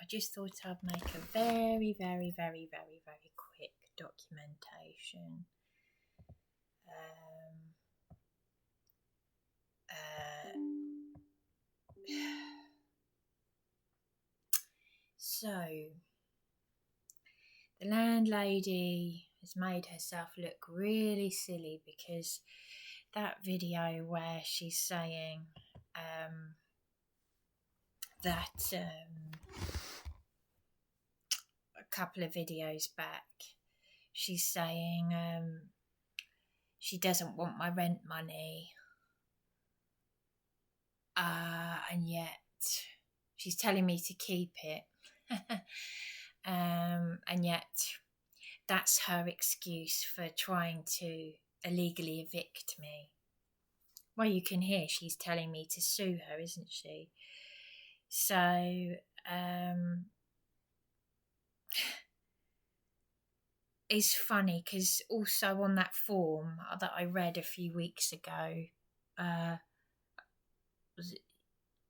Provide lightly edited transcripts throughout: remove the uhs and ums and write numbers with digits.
just thought I'd make a very, very, very, very, very quick documentation. So, the landlady has made herself look really silly because that video where she's saying that a couple of videos back, she's saying she doesn't want my rent money, and yet she's telling me to keep it. And yet that's her excuse for trying to illegally evict me. Well, you can hear she's telling me to sue her, isn't she? So it's funny because also on that form that I read a few weeks ago, it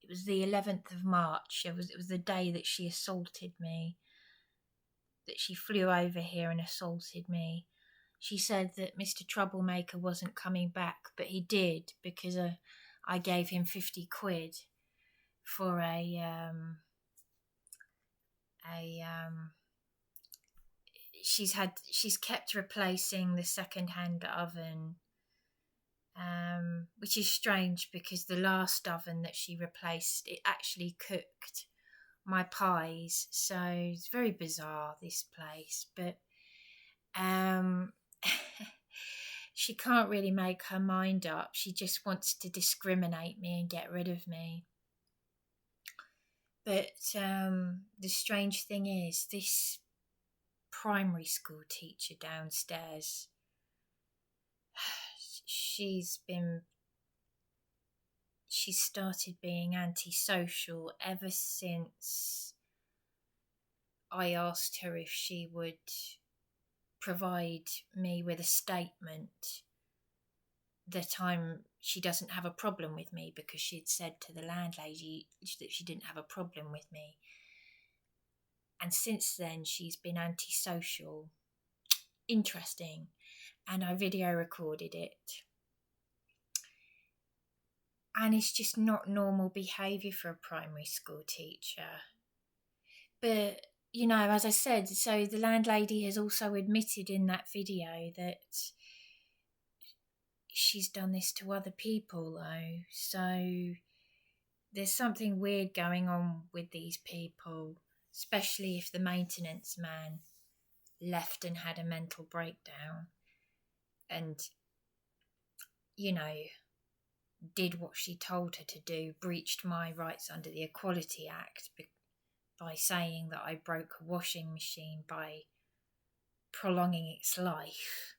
was the 11th of March. It was the day that she assaulted me, that she flew over here and assaulted me. She said that Mr. Troublemaker wasn't coming back, but he did, because I gave him 50 quid for she's kept replacing the second-hand oven, which is strange because the last oven that she replaced, it actually cooked my pies. So it's very bizarre, this place. But she can't really make her mind up. She just wants to discriminate me and get rid of me. But the strange thing is, this primary school teacher downstairs, she's started being antisocial ever since I asked her if she would provide me with a statement that she doesn't have a problem with me, because she'd said to the landlady that she didn't have a problem with me. And since then, she's been antisocial. Interesting. And I video recorded it. And it's just not normal behaviour for a primary school teacher. But, you know, as I said, so the landlady has also admitted in that video that she's done this to other people, though. So there's something weird going on with these people, especially if the maintenance man left and had a mental breakdown and, you know, did what she told her to do, breached my rights under the Equality Act by saying that I broke a washing machine by prolonging its life.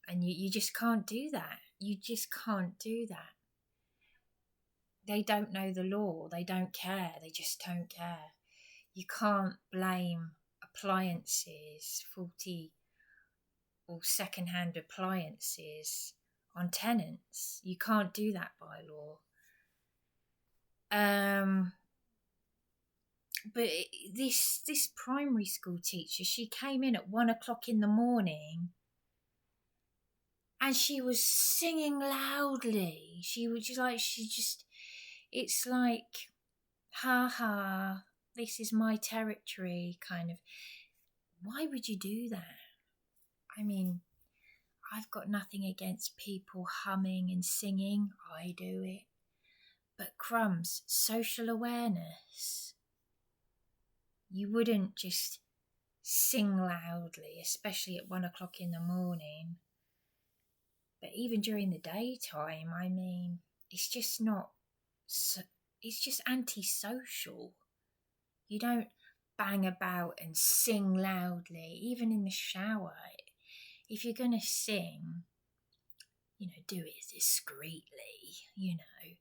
And you just can't do that. You just can't do that. They don't know the law. They don't care. They just don't care. You can't blame appliances, faulty or second-hand appliances, on tenants. You can't do that by law. But this primary school teacher, she came in at 1 o'clock in the morning and she was singing loudly. It's like, ha ha, this is my territory, kind of. Why would you do that? I mean, I've got nothing against people humming and singing. I do it. But crumbs, social awareness. You wouldn't just sing loudly, especially at 1 o'clock in the morning. But even during the daytime, I mean, it's just antisocial. You don't bang about and sing loudly, even in the shower. If you're going to sing, you know, do it discreetly, you know.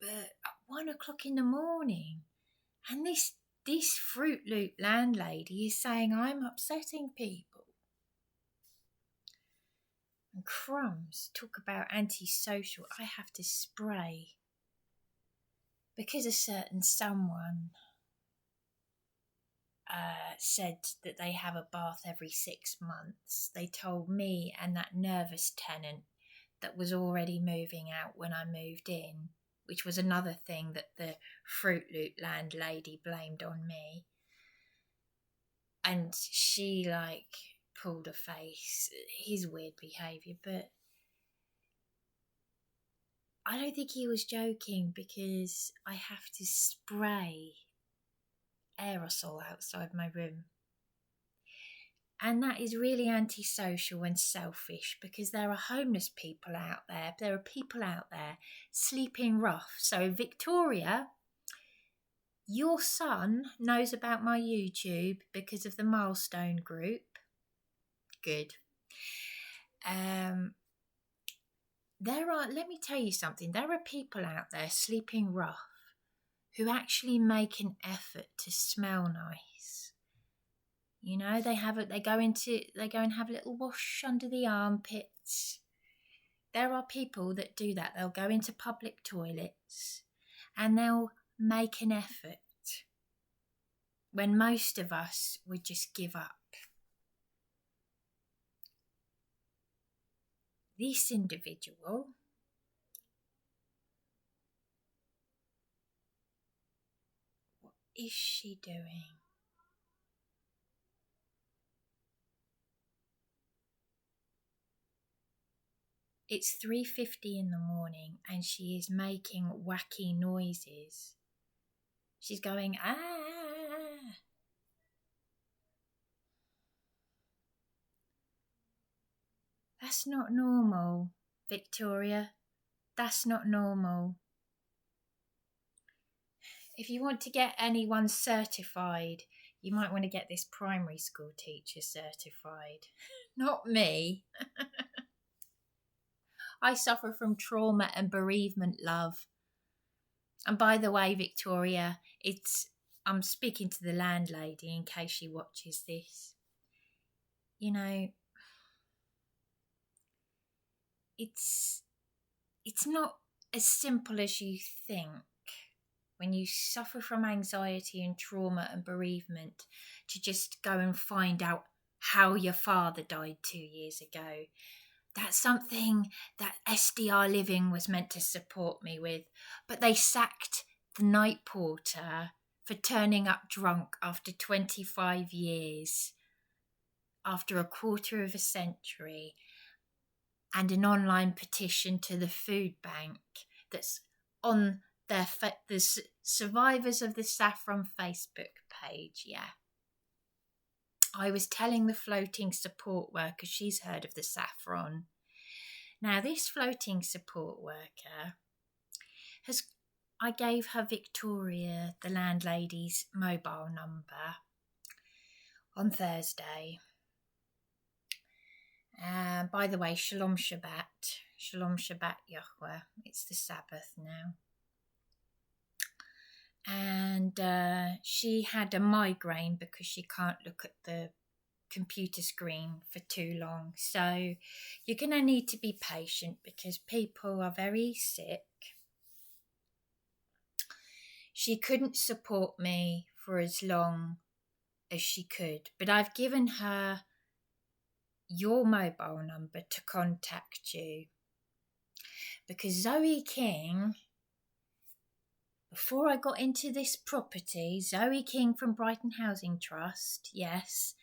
But at 1 o'clock in the morning, and this Fruit Loop landlady is saying I'm upsetting people. And crumbs, talk about antisocial. I have to spray because a certain someone said that they have a bath every 6 months, they told me and that nervous tenant that was already moving out when I moved in, which was another thing that the Fruit Loop landlady blamed on me. And she, pulled a face. His weird behaviour, but I don't think he was joking, because I have to spray aerosol outside my room. And that is really antisocial and selfish, because there are homeless people out there. There are people out there sleeping rough. So, Victoria, your son knows about my YouTube because of the Milestone group. Good. Let me tell you something. There are people out there sleeping rough who actually make an effort to smell nice. You know, they go and have a little wash under the armpits. There are people that do that. They'll go into public toilets and they'll make an effort when most of us would just give up. This individual what is she doing? It's 3:50 in the morning and she is making wacky noises. She's going, ah. That's not normal, Victoria. That's not normal. If you want to get anyone certified, you might want to get this primary school teacher certified. Not me. I suffer from trauma and bereavement, love. And by the way, Victoria, I'm speaking to the landlady in case she watches this. You know, it's not as simple as you think when you suffer from anxiety and trauma and bereavement to just go and find out how your father died 2 years ago. That's something that SDR Living was meant to support me with, but they sacked the night porter for turning up drunk after 25 years, after a quarter of a century, and an online petition to the food bank that's on the Survivors of the Saffron Facebook page, yeah. I was telling the floating support worker she's heard of the Saffron. Now, this floating support worker I gave her Victoria, the landlady's mobile number on Thursday. By the way, Shalom Shabbat. Shalom Shabbat Yahweh. It's the Sabbath now. And she had a migraine because she can't look at the computer screen for too long. So you're going to need to be patient because people are very sick. She couldn't support me for as long as she could, but I've given her your mobile number to contact you because Zoe King, before I got into this property, Zoe King from Brighton Housing Trust, yes,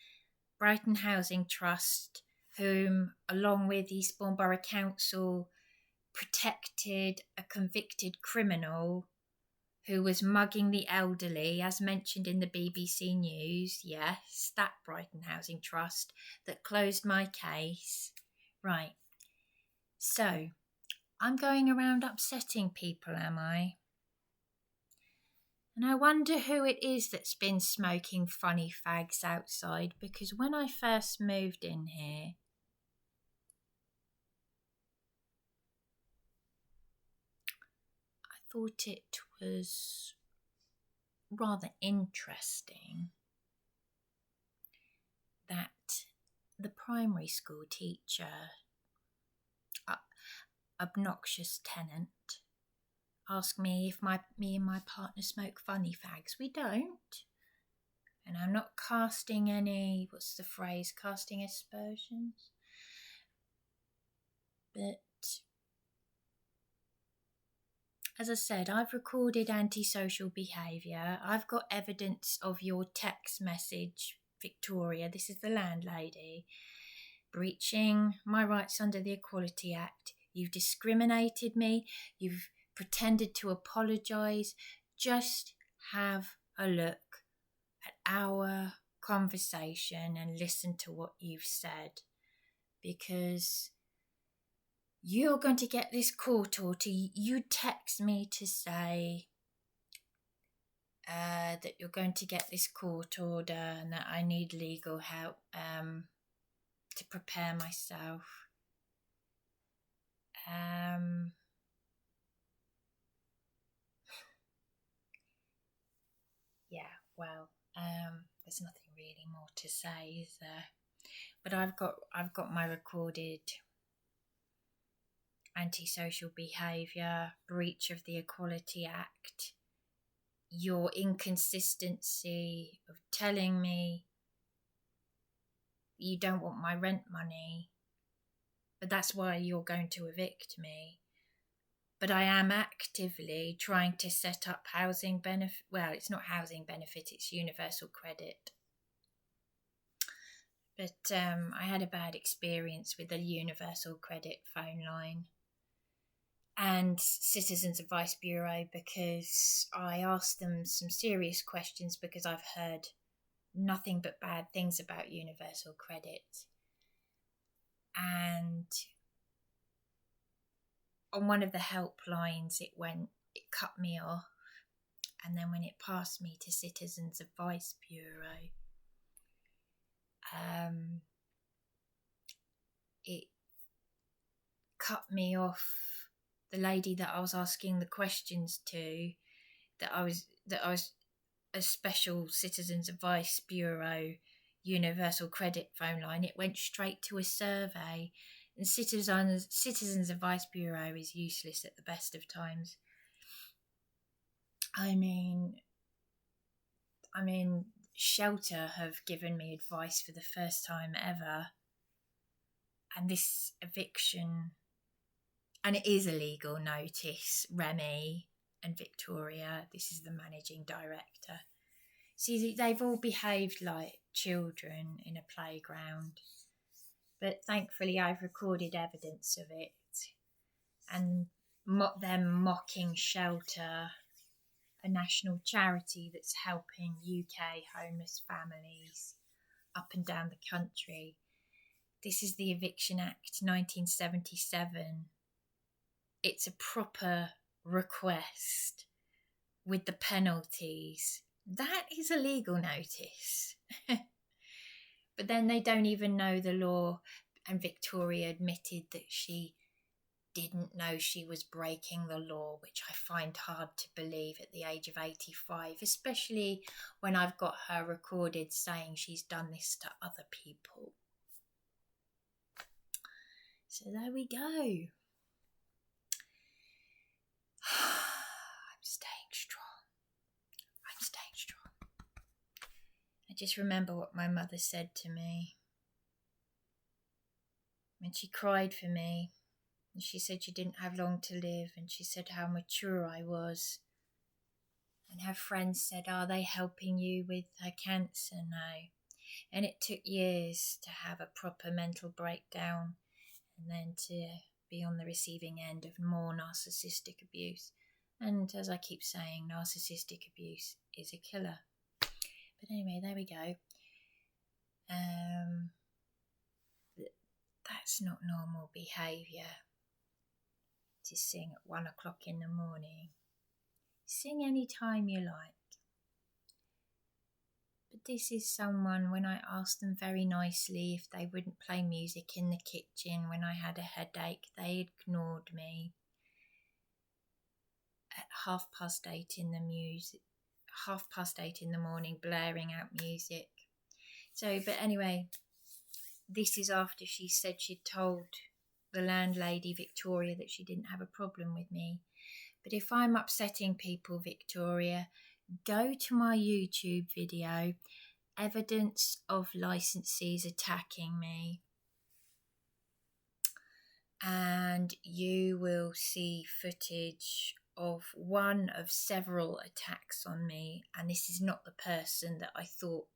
Brighton Housing Trust, whom, along with Eastbourne Borough Council, protected a convicted criminal who was mugging the elderly, as mentioned in the BBC News. Yes, that Brighton Housing Trust that closed my case. Right. So, I'm going around upsetting people, am I? And I wonder who it is that's been smoking funny fags outside, because when I first moved in here, I thought it was rather interesting that the primary school teacher, obnoxious tenant, ask me if me and my partner smoke funny fags. We don't. And I'm not casting any, what's the phrase, casting aspersions. But as I said, I've recorded antisocial behaviour. I've got evidence of your text message, Victoria, this is the landlady, breaching my rights under the Equality Act. You've discriminated me. You've pretended to apologise. Just have a look at our conversation and listen to what you've said, because you're going to get this court order. You text me to say that you're going to get this court order and that I need legal help to prepare myself. Yeah, well, there's nothing really more to say, is there? But I've got my recorded antisocial behaviour, breach of the Equality Act, your inconsistency of telling me you don't want my rent money, but that's why you're going to evict me. But I am actively trying to set up housing benefit. Well, it's not housing benefit, it's universal credit. But I had a bad experience with the universal credit phone line and Citizens Advice Bureau, because I asked them some serious questions because I've heard nothing but bad things about universal credit. And on one of the helplines it cut me off, and then when it passed me to Citizens Advice Bureau, it cut me off the lady that I was asking the questions to, that I was a special Citizens Advice Bureau universal credit phone line. It went straight to a survey, and Citizens Advice Bureau is useless at the best of times. I mean, Shelter have given me advice for the first time ever, and this eviction, and it is a legal notice, Remy and Victoria, this is the managing director. See, they've all behaved like children in a playground, but thankfully I've recorded evidence of it, and them mocking Shelter, a national charity that's helping UK homeless families up and down the country. This is the Eviction Act 1977. It's a proper request with the penalties. That is a legal notice. But then they don't even know the law, and Victoria admitted that she didn't know she was breaking the law, which I find hard to believe at the age of 85, especially when I've got her recorded saying she's done this to other people. So there we go. I'm staying strong. I just remember what my mother said to me when she cried for me. And she said she didn't have long to live, and she said how mature I was. And her friends said, "Are they helping you with her cancer?" No. And it took years to have a proper mental breakdown and then to be on the receiving end of more narcissistic abuse. And as I keep saying, narcissistic abuse is a killer. But anyway, there we go. That's not normal behaviour. To sing at 1 o'clock in the morning. Sing any time you like. But this is someone, when I asked them very nicely if they wouldn't play music in the kitchen when I had a headache, they ignored me. At 8:30 in the morning, blaring out music. So, but anyway, this is after she said she'd told the landlady, Victoria, that she didn't have a problem with me. But if I'm upsetting people, Victoria, go to my YouTube video, evidence of licensees attacking me, and you will see footage of one of several attacks on me. And this is not the person that I thought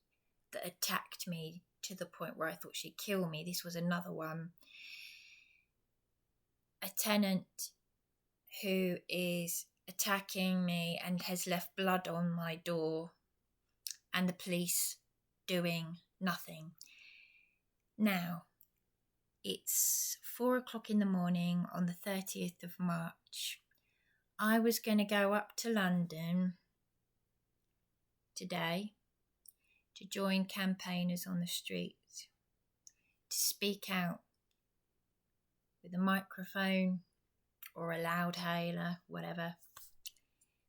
that attacked me to the point where I thought she'd kill me. This was another one. A tenant who is attacking me and has left blood on my door, and the police doing nothing. Now, it's 4:00 in the morning on the 30th of March. I was going to go up to London today to join campaigners on the streets, to speak out with a microphone or a loudhailer, whatever.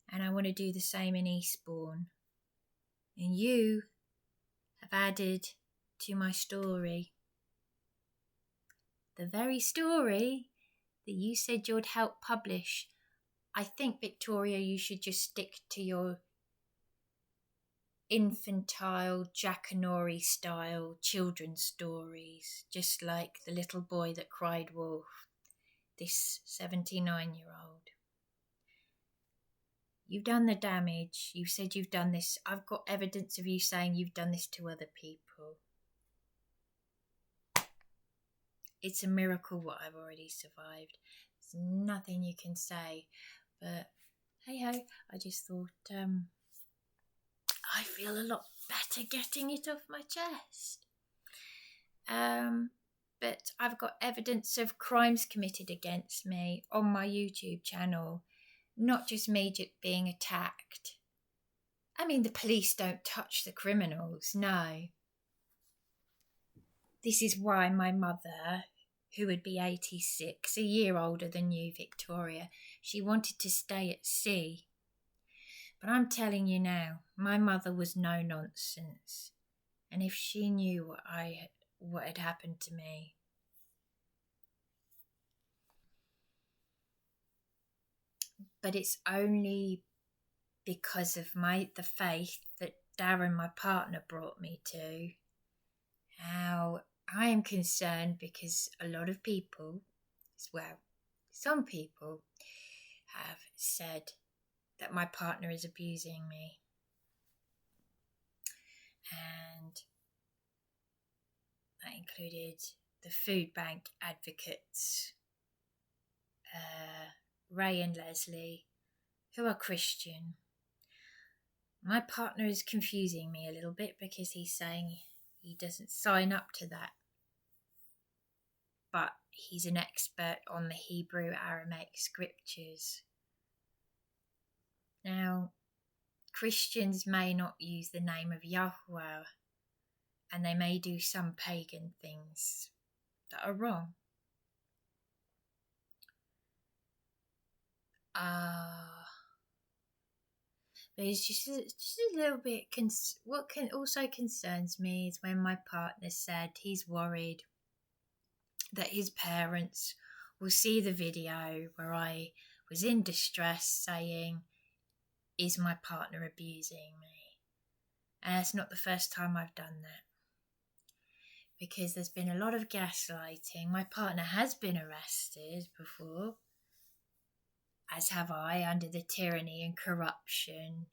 And I want to do the same in Eastbourne. And you have added to my story the very story that you said you'd help publish. I think, Victoria, you should just stick to your infantile Jackanory style children's stories, just like The Little Boy That Cried Wolf, this 79-year-old. You've done the damage. You've said you've done this. I've got evidence of you saying you've done this to other people. It's a miracle what I've already survived. There's nothing you can say. But hey ho, I just thought I feel a lot better getting it off my chest. But I've got evidence of crimes committed against me on my YouTube channel. Not just me being attacked. I mean, the police don't touch the criminals, no. This is why my mother, who would be 86, a year older than you, Victoria, she wanted to stay at sea. But I'm telling you now, my mother was no nonsense. And if she knew what had happened to me. But it's only because of the faith that Darren, my partner, brought me to. How I am concerned because a lot of people, well, some people have said that my partner is abusing me. And that included the food bank advocates, Ray and Leslie, who are Christian. My partner is confusing me a little bit because he's saying he doesn't sign up to that. But he's an expert on the Hebrew Aramaic scriptures. Now, Christians may not use the name of Yahweh, and they may do some pagan things that are wrong. But it's just a little bit. What also concerns me is when my partner said he's worried that his parents will see the video where I was in distress saying, "Is my partner abusing me?" And it's not the first time I've done that. Because there's been a lot of gaslighting. My partner has been arrested before, as have I, under the tyranny and corruption.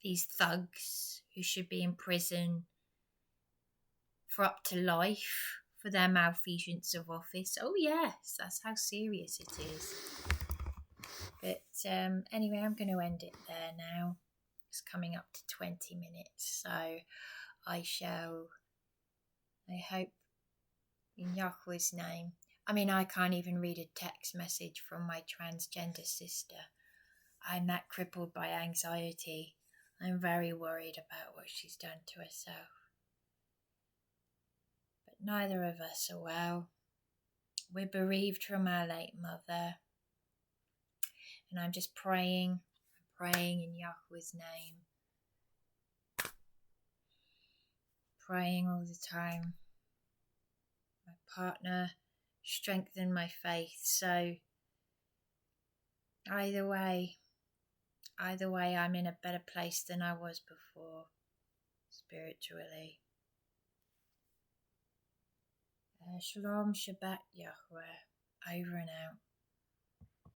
These thugs who should be in prison for up to life for their malfeasance of office. Oh yes, that's how serious it is. But anyway, I'm going to end it there now. It's coming up to 20 minutes, so I hope in Yahweh's name. I mean, I can't even read a text message from my transgender sister. I'm that crippled by anxiety. I'm very worried about what she's done to herself. But neither of us are well. We're bereaved from our late mother. And I'm just praying in Yahweh's name. Praying all the time. My partner strengthened my faith. So either way, I'm in a better place than I was before, spiritually. Shalom, Shabbat, Yahweh, over and out.